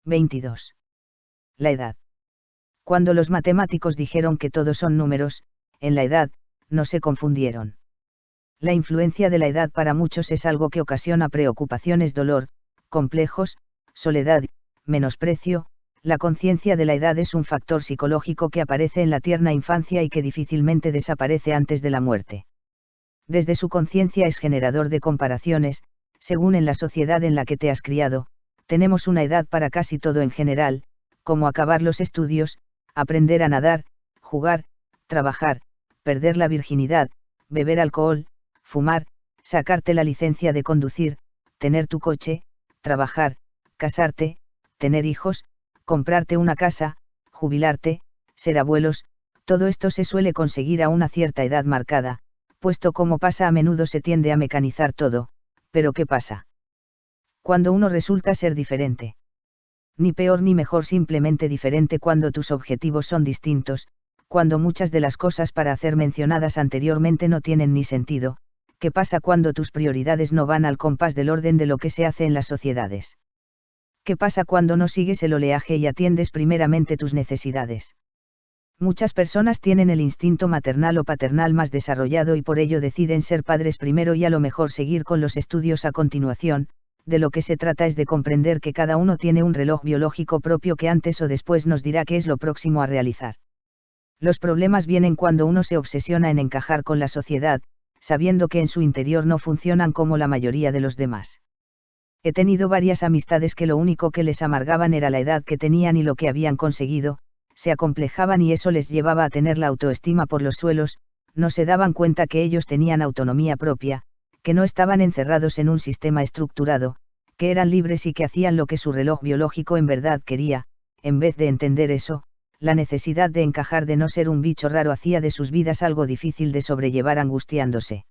22. La edad. Cuando los matemáticos dijeron que todos son números, en la edad, no se confundieron. La influencia de la edad para muchos es algo que ocasiona preocupaciones, dolor, complejos, soledad, menosprecio. La conciencia de la edad es un factor psicológico que aparece en la tierna infancia y que difícilmente desaparece antes de la muerte. Desde su conciencia es generador de comparaciones, según en la sociedad en la que te has criado, tenemos una edad para casi todo en general, como acabar los estudios, aprender a nadar, jugar, trabajar, perder la virginidad, beber alcohol, fumar, sacarte la licencia de conducir, tener tu coche, trabajar, casarte, tener hijos, comprarte una casa, jubilarte, ser abuelos. Todo esto se suele conseguir a una cierta edad marcada, puesto como pasa a menudo se tiende a mecanizar todo. Pero ¿qué pasa cuando uno resulta ser diferente? Ni peor ni mejor, simplemente diferente. Cuando tus objetivos son distintos, cuando muchas de las cosas para hacer mencionadas anteriormente no tienen ni sentido. ¿Qué pasa cuando tus prioridades no van al compás del orden de lo que se hace en las sociedades? ¿Qué pasa cuando no sigues el oleaje y atiendes primeramente tus necesidades? Muchas personas tienen el instinto maternal o paternal más desarrollado y por ello deciden ser padres primero y a lo mejor seguir con los estudios a continuación. De lo que se trata es de comprender que cada uno tiene un reloj biológico propio que antes o después nos dirá qué es lo próximo a realizar. Los problemas vienen cuando uno se obsesiona en encajar con la sociedad, sabiendo que en su interior no funcionan como la mayoría de los demás. He tenido varias amistades que lo único que les amargaban era la edad que tenían y lo que habían conseguido, se acomplejaban y eso les llevaba a tener la autoestima por los suelos. No se daban cuenta que ellos tenían autonomía propia, que no estaban encerrados en un sistema estructurado, que eran libres y que hacían lo que su reloj biológico en verdad quería. En vez de entender eso, la necesidad de encajar, de no ser un bicho raro, hacía de sus vidas algo difícil de sobrellevar, angustiándose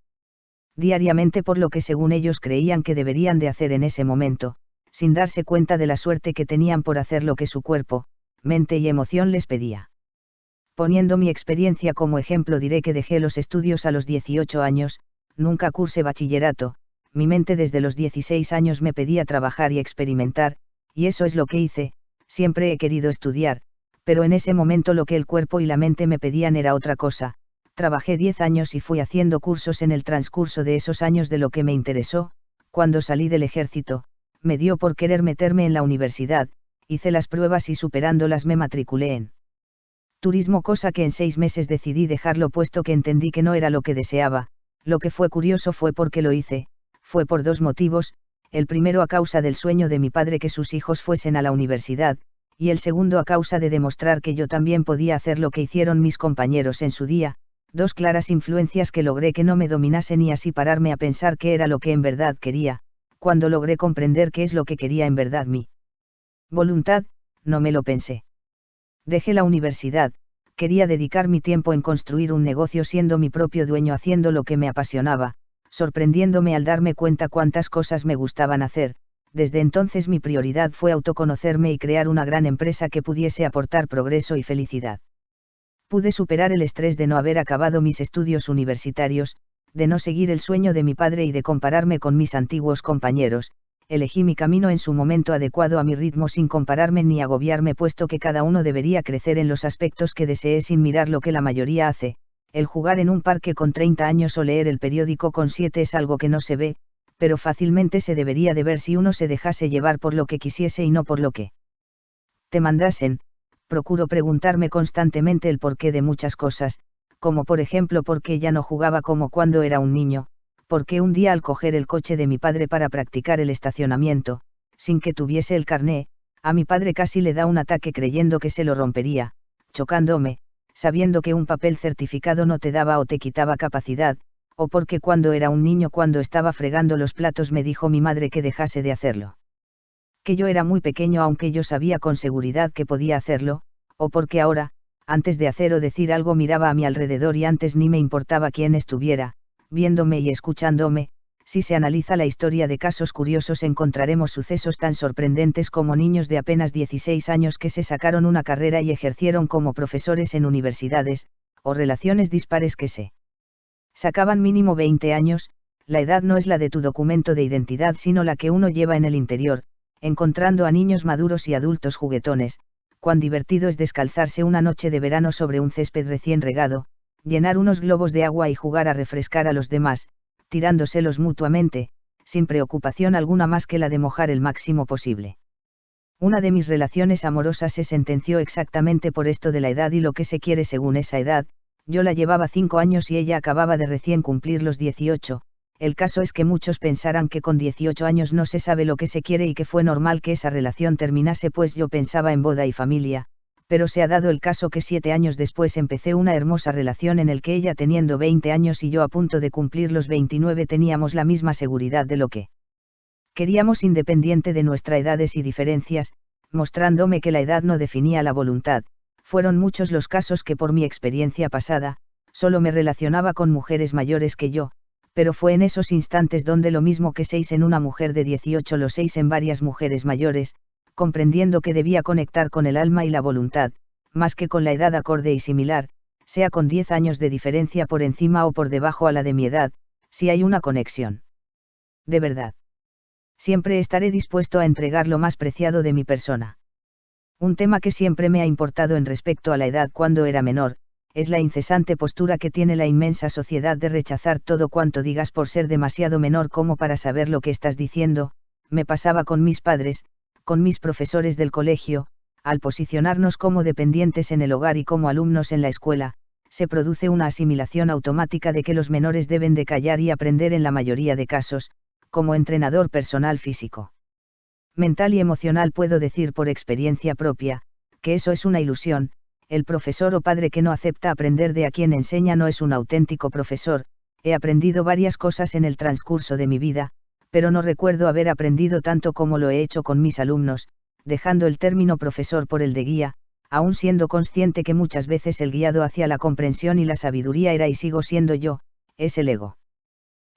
diariamente por lo que según ellos creían que deberían de hacer en ese momento, sin darse cuenta de la suerte que tenían por hacer lo que su cuerpo, mente y emoción les pedía. Poniendo mi experiencia como ejemplo, diré que dejé los estudios a los 18 años, nunca cursé bachillerato. Mi mente desde los 16 años me pedía trabajar y experimentar, y eso es lo que hice. Siempre he querido estudiar, pero en ese momento lo que el cuerpo y la mente me pedían era otra cosa. Trabajé 10 años y fui haciendo cursos en el transcurso de esos años de lo que me interesó. Cuando salí del ejército, me dio por querer meterme en la universidad, hice las pruebas y superándolas me matriculé en turismo, cosa que en 6 meses decidí dejarlo puesto que entendí que no era lo que deseaba. Lo que fue curioso fue por qué lo hice. Fue por 2 motivos: el primero a causa del sueño de mi padre que sus hijos fuesen a la universidad, y el segundo a causa de demostrar que yo también podía hacer lo que hicieron mis compañeros en su día. 2 claras influencias que logré que no me dominasen y así pararme a pensar qué era lo que en verdad quería. Cuando logré comprender qué es lo que quería en verdad mi voluntad, no me lo pensé. Dejé la universidad, quería dedicar mi tiempo en construir un negocio siendo mi propio dueño, haciendo lo que me apasionaba, sorprendiéndome al darme cuenta cuántas cosas me gustaban hacer. Desde entonces mi prioridad fue autoconocerme y crear una gran empresa que pudiese aportar progreso y felicidad. Pude superar el estrés de no haber acabado mis estudios universitarios, de no seguir el sueño de mi padre y de compararme con mis antiguos compañeros. Elegí mi camino en su momento adecuado a mi ritmo sin compararme ni agobiarme, puesto que cada uno debería crecer en los aspectos que desee sin mirar lo que la mayoría hace. El jugar en un parque con 30 años o leer el periódico con 7 es algo que no se ve, pero fácilmente se debería de ver si uno se dejase llevar por lo que quisiese y no por lo que te mandasen. Procuro preguntarme constantemente el porqué de muchas cosas, como por ejemplo por qué ya no jugaba como cuando era un niño, por qué un día al coger el coche de mi padre para practicar el estacionamiento, sin que tuviese el carné, a mi padre casi le da un ataque creyendo que se lo rompería, chocándome, sabiendo que un papel certificado no te daba o te quitaba capacidad, o porque cuando era un niño, cuando estaba fregando los platos, me dijo mi madre que dejase de hacerlo. Que yo era muy pequeño aunque yo sabía con seguridad que podía hacerlo, o porque ahora, antes de hacer o decir algo, miraba a mi alrededor y antes ni me importaba quién estuviera, viéndome y escuchándome. Si se analiza la historia de casos curiosos encontraremos sucesos tan sorprendentes como niños de apenas 16 años que se sacaron una carrera y ejercieron como profesores en universidades, o relaciones dispares que se sacaban mínimo 20 años. La edad no es la de tu documento de identidad sino la que uno lleva en el interior. encontrando a niños maduros y adultos juguetones, cuán divertido es descalzarse una noche de verano sobre un césped recién regado, llenar unos globos de agua y jugar a refrescar a los demás, tirándoselos mutuamente, sin preocupación alguna más que la de mojar el máximo posible. Una de mis relaciones amorosas se sentenció exactamente por esto de la edad y lo que se quiere según esa edad. Yo la llevaba 5 años y ella acababa de recién cumplir los 18, el caso es que muchos pensaran que con 18 años no se sabe lo que se quiere y que fue normal que esa relación terminase pues yo pensaba en boda y familia, pero se ha dado el caso que 7 años después empecé una hermosa relación en el que ella teniendo 20 años y yo a punto de cumplir los 29 teníamos la misma seguridad de lo que queríamos independiente de nuestras edades y diferencias, mostrándome que la edad no definía la voluntad. Fueron muchos los casos que por mi experiencia pasada, solo me relacionaba con mujeres mayores que yo, pero fue en esos instantes donde lo mismo que 6 en una mujer de 18 lo 6 en varias mujeres mayores, comprendiendo que debía conectar con el alma y la voluntad, más que con la edad acorde y similar, sea con 10 años de diferencia por encima o por debajo a la de mi edad, si hay una conexión. De verdad. Siempre estaré dispuesto a entregar lo más preciado de mi persona. Un tema que siempre me ha importado en respecto a la edad cuando era menor, es la incesante postura que tiene la inmensa sociedad de rechazar todo cuanto digas por ser demasiado menor como para saber lo que estás diciendo. Me pasaba con mis padres, con mis profesores del colegio, al posicionarnos como dependientes en el hogar y como alumnos en la escuela, se produce una asimilación automática de que los menores deben de callar y aprender en la mayoría de casos, como entrenador personal físico. Mental y emocional puedo decir por experiencia propia, que eso es una ilusión. El profesor o padre que no acepta aprender de a quien enseña no es un auténtico profesor. He aprendido varias cosas en el transcurso de mi vida, pero no recuerdo haber aprendido tanto como lo he hecho con mis alumnos, dejando el término profesor por el de guía, aun siendo consciente que muchas veces el guiado hacia la comprensión y la sabiduría era y sigo siendo yo, es el ego.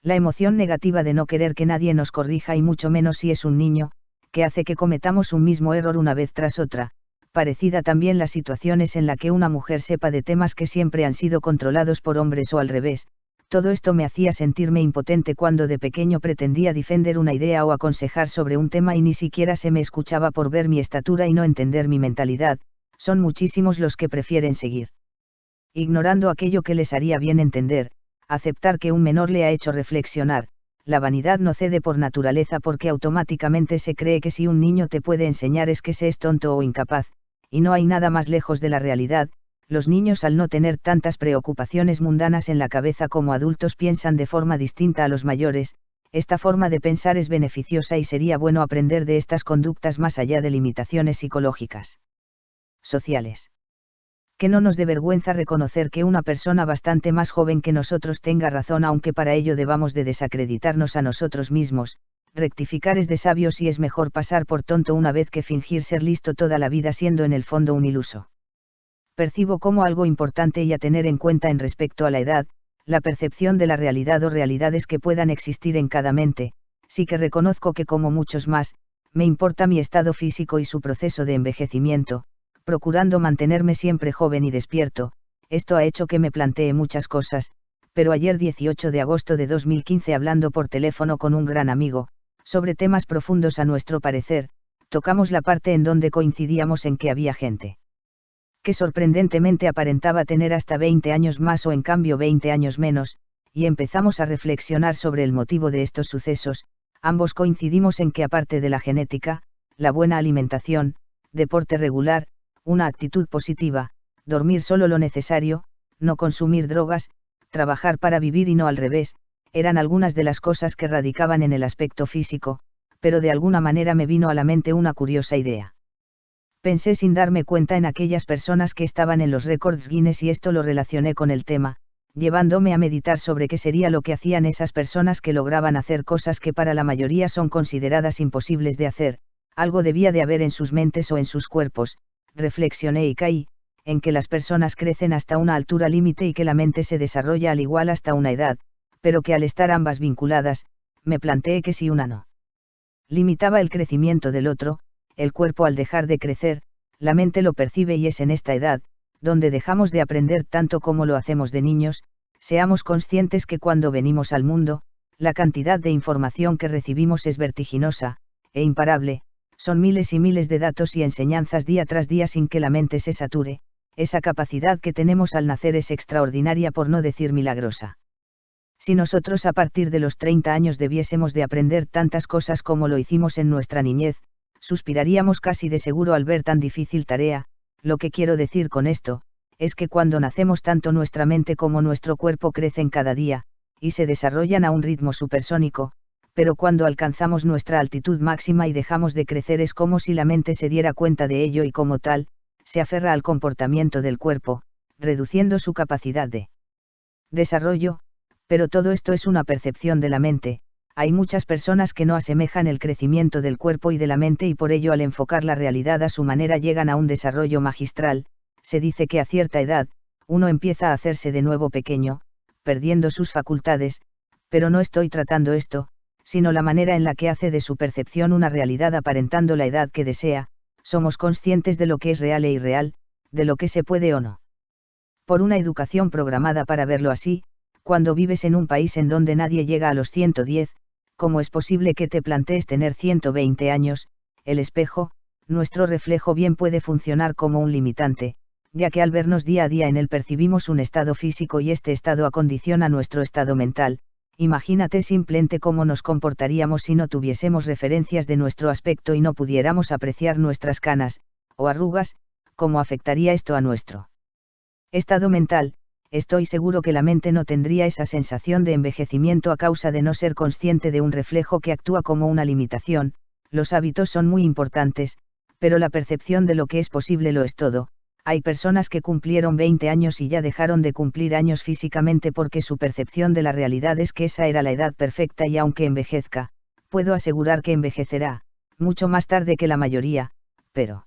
La emoción negativa de no querer que nadie nos corrija y mucho menos si es un niño, que hace que cometamos un mismo error una vez tras otra. Parecida también las situaciones en la que una mujer sepa de temas que siempre han sido controlados por hombres o al revés. Todo esto me hacía sentirme impotente cuando de pequeño pretendía defender una idea o aconsejar sobre un tema y ni siquiera se me escuchaba por ver mi estatura y no entender mi mentalidad. Son muchísimos los que prefieren seguir ignorando aquello que les haría bien entender, aceptar que un menor le ha hecho reflexionar. La vanidad no cede por naturaleza porque automáticamente se cree que si un niño te puede enseñar es que se es tonto o incapaz, y no hay nada más lejos de la realidad. Los niños al no tener tantas preocupaciones mundanas en la cabeza como adultos piensan de forma distinta a los mayores. Esta forma de pensar es beneficiosa y sería bueno aprender de estas conductas más allá de limitaciones psicológicas. Sociales. Que no nos dé vergüenza reconocer que una persona bastante más joven que nosotros tenga razón aunque para ello debamos de desacreditarnos a nosotros mismos. Rectificar es de sabios y es mejor pasar por tonto una vez que fingir ser listo toda la vida siendo en el fondo un iluso. Percibo como algo importante y a tener en cuenta en respecto a la edad, la percepción de la realidad o realidades que puedan existir en cada mente. Sí que reconozco que como muchos más, me importa mi estado físico y su proceso de envejecimiento, procurando mantenerme siempre joven y despierto. Esto ha hecho que me plantee muchas cosas, pero ayer 18 de agosto de 2015 hablando por teléfono con un gran amigo, sobre temas profundos a nuestro parecer, tocamos la parte en donde coincidíamos en que había gente que sorprendentemente aparentaba tener hasta 20 años más o en cambio 20 años menos, y empezamos a reflexionar sobre el motivo de estos sucesos. Ambos coincidimos en que aparte de la genética, la buena alimentación, deporte regular, una actitud positiva, dormir solo lo necesario, no consumir drogas, trabajar para vivir y no al revés, eran algunas de las cosas que radicaban en el aspecto físico, pero de alguna manera me vino a la mente una curiosa idea. Pensé sin darme cuenta en aquellas personas que estaban en los récords Guinness y esto lo relacioné con el tema, llevándome a meditar sobre qué sería lo que hacían esas personas que lograban hacer cosas que para la mayoría son consideradas imposibles de hacer. Algo debía de haber en sus mentes o en sus cuerpos. Reflexioné y caí en que las personas crecen hasta una altura límite y que la mente se desarrolla al igual hasta una edad, pero que al estar ambas vinculadas, me planteé que si una no limitaba el crecimiento del otro, el cuerpo al dejar de crecer, la mente lo percibe y es en esta edad, donde dejamos de aprender tanto como lo hacemos de niños. Seamos conscientes que cuando venimos al mundo, la cantidad de información que recibimos es vertiginosa, e imparable, Son miles y miles de datos y enseñanzas día tras día sin que la mente se sature. Esa capacidad que tenemos al nacer es extraordinaria, por no decir milagrosa. Si nosotros a partir de los 30 años debiésemos de aprender tantas cosas como lo hicimos en nuestra niñez, suspiraríamos casi de seguro al ver tan difícil tarea. Lo que quiero decir con esto, es que cuando nacemos tanto nuestra mente como nuestro cuerpo crecen cada día, y se desarrollan a un ritmo supersónico, pero cuando alcanzamos nuestra altitud máxima y dejamos de crecer es como si la mente se diera cuenta de ello y como tal, se aferra al comportamiento del cuerpo, reduciendo su capacidad de desarrollo. Pero todo esto es una percepción de la mente. Hay muchas personas que no asemejan el crecimiento del cuerpo y de la mente y por ello al enfocar la realidad a su manera llegan a un desarrollo magistral. Se dice que a cierta edad, uno empieza a hacerse de nuevo pequeño, perdiendo sus facultades, pero no estoy tratando esto, sino la manera en la que hace de su percepción una realidad aparentando la edad que desea. Somos conscientes de lo que es real e irreal, de lo que se puede o no. Por una educación programada para verlo así, cuando vives en un país en donde nadie llega a los 110, ¿cómo es posible que te plantees tener 120 años? El espejo, nuestro reflejo, bien puede funcionar como un limitante, ya que al vernos día a día en él percibimos un estado físico y este estado acondiciona nuestro estado mental. Imagínate simplemente cómo nos comportaríamos si no tuviésemos referencias de nuestro aspecto y no pudiéramos apreciar nuestras canas, o arrugas, cómo afectaría esto a nuestro estado mental. Estoy seguro que la mente no tendría esa sensación de envejecimiento a causa de no ser consciente de un reflejo que actúa como una limitación. Los hábitos son muy importantes, pero la percepción de lo que es posible lo es todo. Hay personas que cumplieron 20 años y ya dejaron de cumplir años físicamente porque su percepción de la realidad es que esa era la edad perfecta y aunque envejezca, puedo asegurar que envejecerá, mucho más tarde que la mayoría, pero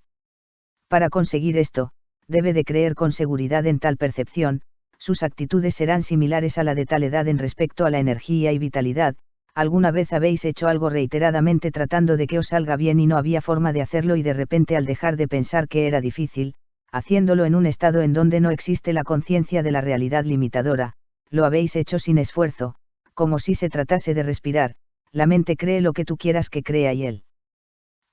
para conseguir esto, debe de creer con seguridad en tal percepción. Sus actitudes serán similares a la de tal edad en respecto a la energía y vitalidad. ¿Alguna vez habéis hecho algo reiteradamente tratando de que os salga bien y no había forma de hacerlo y de repente al dejar de pensar que era difícil, haciéndolo en un estado en donde no existe la conciencia de la realidad limitadora, lo habéis hecho sin esfuerzo, como si se tratase de respirar? La mente cree lo que tú quieras que crea y el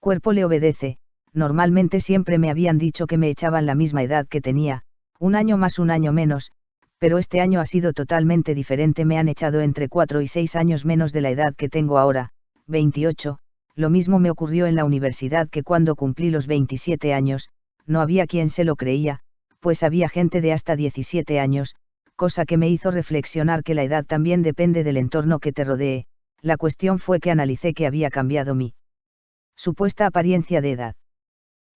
cuerpo le obedece. Normalmente siempre me habían dicho que me echaban la misma edad que tenía, un año más un año menos, pero este año ha sido totalmente diferente. Me han echado entre 4 y 6 años menos de la edad que tengo ahora, 28. Lo mismo me ocurrió en la universidad que cuando cumplí los 27 años, no había quien se lo creía, pues había gente de hasta 17 años, cosa que me hizo reflexionar que la edad también depende del entorno que te rodee. La cuestión fue que analicé que había cambiado mi supuesta apariencia de edad.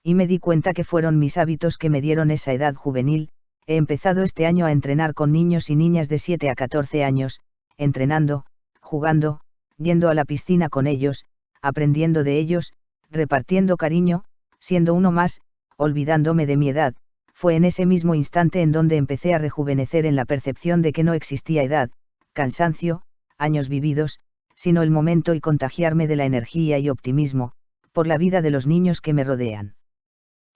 Y me di cuenta que fueron mis hábitos que me dieron esa edad juvenil. He empezado este año a entrenar con niños y niñas de 7 a 14 años, entrenando, jugando, yendo a la piscina con ellos, aprendiendo de ellos, repartiendo cariño, siendo uno más, olvidándome de mi edad. Fue en ese mismo instante en donde empecé a rejuvenecer en la percepción de que no existía edad, cansancio, años vividos, sino el momento y contagiarme de la energía y optimismo, por la vida de los niños que me rodean.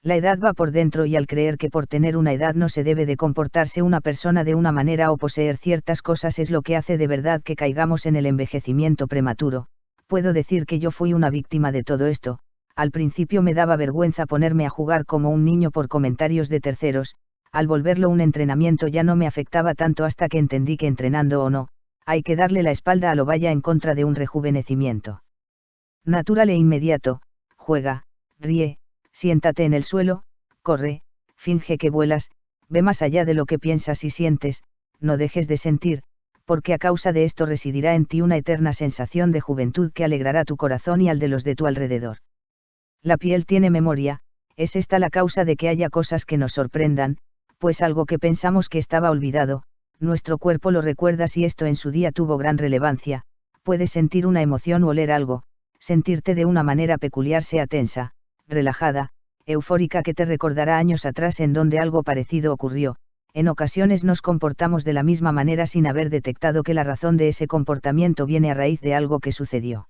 La edad va por dentro y al creer que por tener una edad no se debe de comportarse una persona de una manera o poseer ciertas cosas es lo que hace de verdad que caigamos en el envejecimiento prematuro. Puedo decir que yo fui una víctima de todo esto. Al principio me daba vergüenza ponerme a jugar como un niño por comentarios de terceros. Al volverlo un entrenamiento ya no me afectaba tanto hasta que entendí que entrenando o no, hay que darle la espalda a lo vaya en contra de un rejuvenecimiento natural e inmediato. Juega, ríe, siéntate en el suelo, corre, finge que vuelas, ve más allá de lo que piensas y sientes, no dejes de sentir, porque a causa de esto residirá en ti una eterna sensación de juventud que alegrará tu corazón y al de los de tu alrededor. La piel tiene memoria, es esta la causa de que haya cosas que nos sorprendan, pues algo que pensamos que estaba olvidado, nuestro cuerpo lo recuerda. Si esto en su día tuvo gran relevancia, puedes sentir una emoción o oler algo, sentirte de una manera peculiar, sea tensa, relajada, eufórica, que te recordará años atrás en donde algo parecido ocurrió. En ocasiones nos comportamos de la misma manera sin haber detectado que la razón de ese comportamiento viene a raíz de algo que sucedió.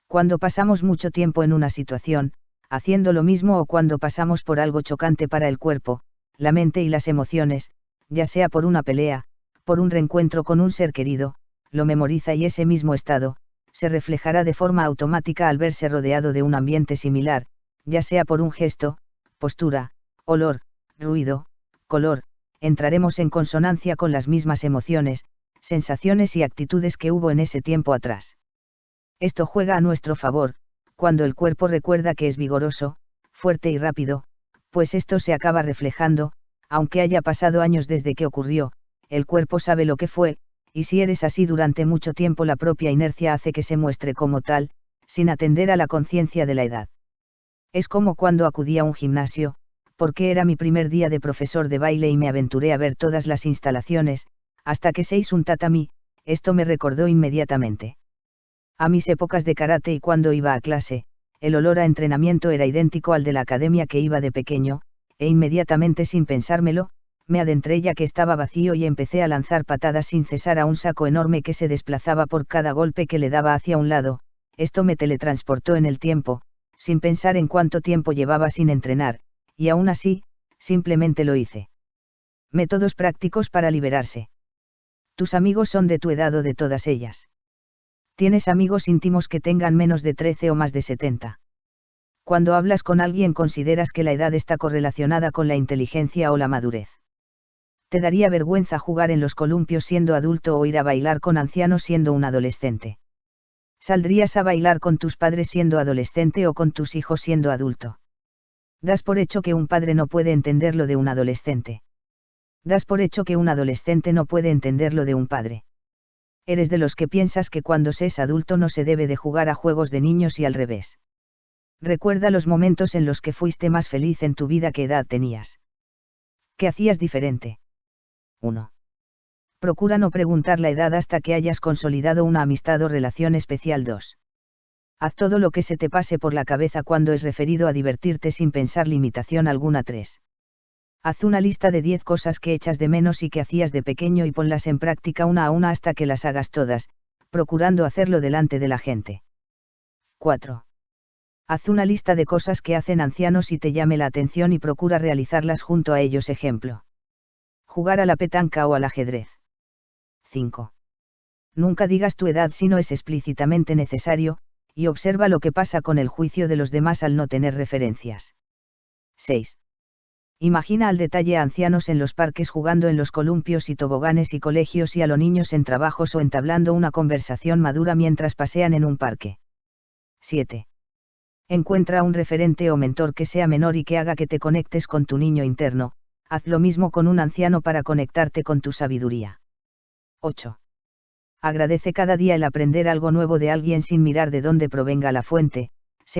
Cuando pasamos mucho tiempo en una situación, haciendo lo mismo, o cuando pasamos por algo chocante para el cuerpo, la mente y las emociones, ya sea por una pelea, por un reencuentro con un ser querido, lo memoriza y ese mismo estado, se reflejará de forma automática al verse rodeado de un ambiente similar, ya sea por un gesto, postura, olor, ruido, color, entraremos en consonancia con las mismas emociones, sensaciones y actitudes que hubo en ese tiempo atrás. Esto juega a nuestro favor, cuando el cuerpo recuerda que es vigoroso, fuerte y rápido, pues esto se acaba reflejando, aunque haya pasado años desde que ocurrió, el cuerpo sabe lo que fue, y si eres así durante mucho tiempo la propia inercia hace que se muestre como tal, sin atender a la conciencia de la edad. Es como cuando acudí a un gimnasio, porque era mi primer día de profesor de baile y me aventuré a ver todas las instalaciones, hasta que se hizo un tatami, esto me recordó inmediatamente a mis épocas de karate y cuando iba a clase, el olor a entrenamiento era idéntico al de la academia que iba de pequeño, e inmediatamente sin pensármelo, me adentré ya que estaba vacío y empecé a lanzar patadas sin cesar a un saco enorme que se desplazaba por cada golpe que le daba hacia un lado, esto me teletransportó en el tiempo, sin pensar en cuánto tiempo llevaba sin entrenar, y aún así, simplemente lo hice. Métodos prácticos para liberarse. Tus amigos son de tu edad o de todas ellas. ¿Tienes amigos íntimos que tengan menos de 13 o más de 70? Cuando hablas con alguien consideras que la edad está correlacionada con la inteligencia o la madurez. ¿Te daría vergüenza jugar en los columpios siendo adulto o ir a bailar con ancianos siendo un adolescente? ¿Saldrías a bailar con tus padres siendo adolescente o con tus hijos siendo adulto? Das por hecho que un padre no puede entender lo de un adolescente. Das por hecho que un adolescente no puede entender lo de un padre. Eres de los que piensas que cuando se es adulto no se debe de jugar a juegos de niños y al revés. Recuerda los momentos en los que fuiste más feliz en tu vida. ¿Qué edad tenías? ¿Qué hacías diferente? 1. Procura no preguntar la edad hasta que hayas consolidado una amistad o relación especial. 2. Haz todo lo que se te pase por la cabeza cuando es referido a divertirte sin pensar limitación alguna. 3. Haz una lista de 10 cosas que echas de menos y que hacías de pequeño y ponlas en práctica una a una hasta que las hagas todas, procurando hacerlo delante de la gente. 4. Haz una lista de cosas que hacen ancianos y te llame la atención y procura realizarlas junto a ellos. Ejemplo. Jugar a la petanca o al ajedrez. 5. Nunca digas tu edad si no es explícitamente necesario, y observa lo que pasa con el juicio de los demás al no tener referencias. 6. Imagina al detalle a ancianos en los parques jugando en los columpios y toboganes y colegios y a los niños en trabajos o entablando una conversación madura mientras pasean en un parque. 7. Encuentra un referente o mentor que sea menor y que haga que te conectes con tu niño interno, haz lo mismo con un anciano para conectarte con tu sabiduría. 8. Agradece cada día el aprender algo nuevo de alguien sin mirar de dónde provenga la fuente,